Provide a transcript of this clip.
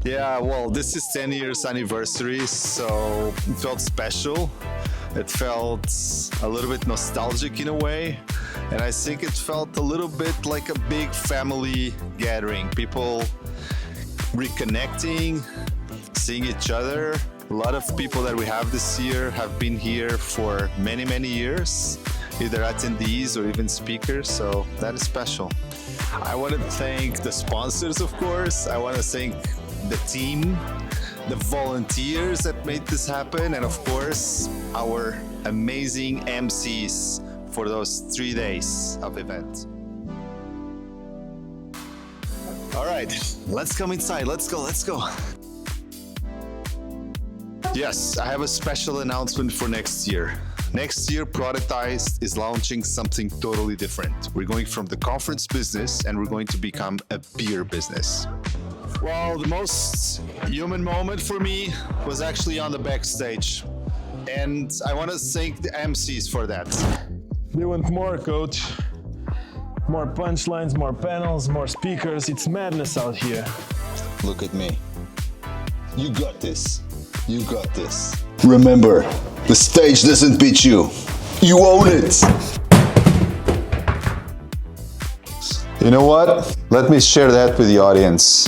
Yeah, well, this is 10 years anniversary, so it felt special. It felt a little bit nostalgic in a way. And I think it felt a little bit like a big family gathering. People reconnecting, seeing each other. A lot of people that we have this year have been here for many, many years, either attendees or even speakers, so that is special. I want to thank the sponsors, of course. I want to thank the team, the volunteers that made this happen, and of course, our amazing MCs for those 3 days of event. All right, let's come inside. Let's go. Yes, I have a special announcement for next year. Next year, Productized is launching something totally different. We're going from the conference business and we're going to become a beer business. Well, the most human moment for me was actually on the backstage. And I want to thank the MCs for that. They want more, coach. More punchlines, more panels, more speakers. It's madness out here. Look at me. You got this. You got this. Remember, the stage doesn't beat you. You own it. You know what? Let me share that with the audience.